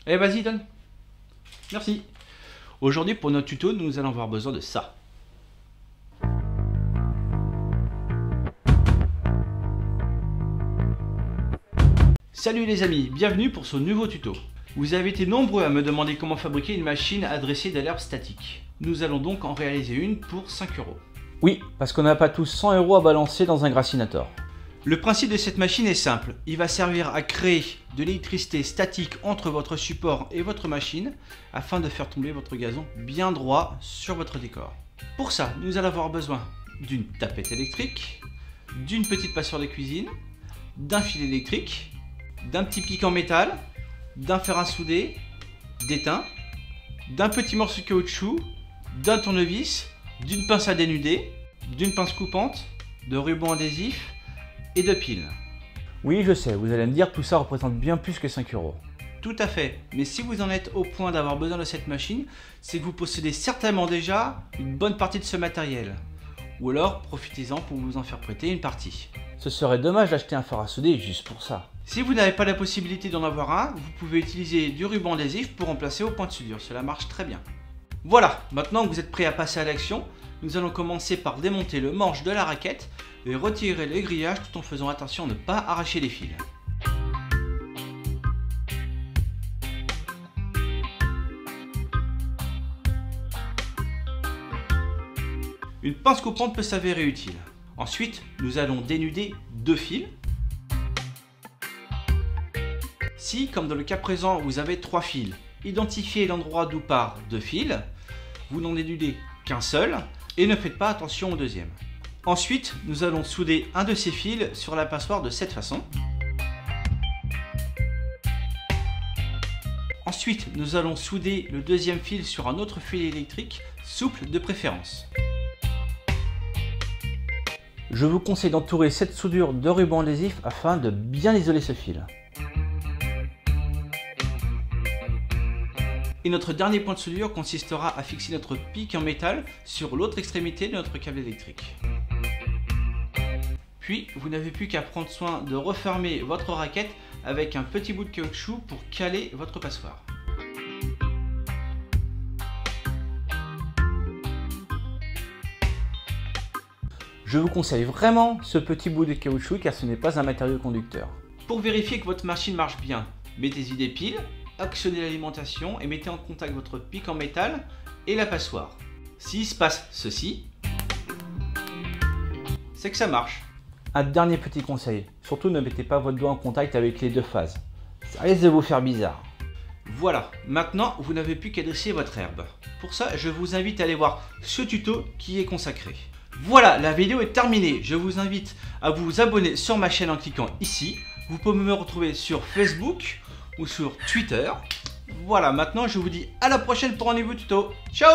Eh vas-y, donne. Merci. Aujourd'hui, pour notre tuto, nous allons avoir besoin de ça. Salut les amis, bienvenue pour ce nouveau tuto. Vous avez été nombreux à me demander comment fabriquer une machine à dresser de l'herbe statique. Nous allons donc en réaliser une pour 5 €. Oui, parce qu'on n'a pas tous 100 € à balancer dans un grassinator. Le principe de cette machine est simple, il va servir à créer de l'électricité statique entre votre support et votre machine afin de faire tomber votre gazon bien droit sur votre décor. Pour ça, nous allons avoir besoin d'une tapette électrique, d'une petite passoire de cuisine, d'un fil électrique, d'un petit pic en métal, d'un fer à souder, d'étain, d'un petit morceau de caoutchouc, d'un tournevis, d'une pince à dénuder, d'une pince coupante, de ruban adhésif et de piles. Oui, je sais, vous allez me dire que tout ça représente bien plus que 5 €. Tout à fait, mais si vous en êtes au point d'avoir besoin de cette machine, c'est que vous possédez certainement déjà une bonne partie de ce matériel. Ou alors, profitez-en pour vous en faire prêter une partie. Ce serait dommage d'acheter un fer à souder juste pour ça. Si vous n'avez pas la possibilité d'en avoir un, vous pouvez utiliser du ruban adhésif pour remplacer vos points de soudure, cela marche très bien. Voilà, maintenant que vous êtes prêts à passer à l'action, nous allons commencer par démonter le manche de la raquette et retirer le grillage tout en faisant attention à ne pas arracher les fils. Une pince coupante peut s'avérer utile. Ensuite, nous allons dénuder 2 fils. Si, comme dans le cas présent, vous avez 3 fils, identifiez l'endroit d'où part 2 fils, vous n'en dénudez qu'un seul et ne faites pas attention au deuxième. Ensuite, nous allons souder un de ces fils sur la passoire de cette façon. Ensuite, nous allons souder le deuxième fil sur un autre fil électrique, souple de préférence. Je vous conseille d'entourer cette soudure de ruban adhésif afin de bien isoler ce fil. Et notre dernier point de soudure consistera à fixer notre pic en métal sur l'autre extrémité de notre câble électrique. Puis, vous n'avez plus qu'à prendre soin de refermer votre raquette avec un petit bout de caoutchouc pour caler votre passoire. Je vous conseille vraiment ce petit bout de caoutchouc car ce n'est pas un matériau conducteur. Pour vérifier que votre machine marche bien, mettez-y des piles, actionnez l'alimentation et mettez en contact votre pic en métal et la passoire. S'il se passe ceci, c'est que ça marche. Un dernier petit conseil, surtout ne mettez pas votre doigt en contact avec les deux phases. Ça risque de vous faire bizarre. Voilà, maintenant vous n'avez plus qu'à dresser votre herbe. Pour ça, je vous invite à aller voir ce tuto qui est consacré. Voilà, la vidéo est terminée. Je vous invite à vous abonner sur ma chaîne en cliquant ici. Vous pouvez me retrouver sur Facebook ou sur Twitter. Voilà, maintenant je vous dis à la prochaine pour un nouveau tuto. Ciao!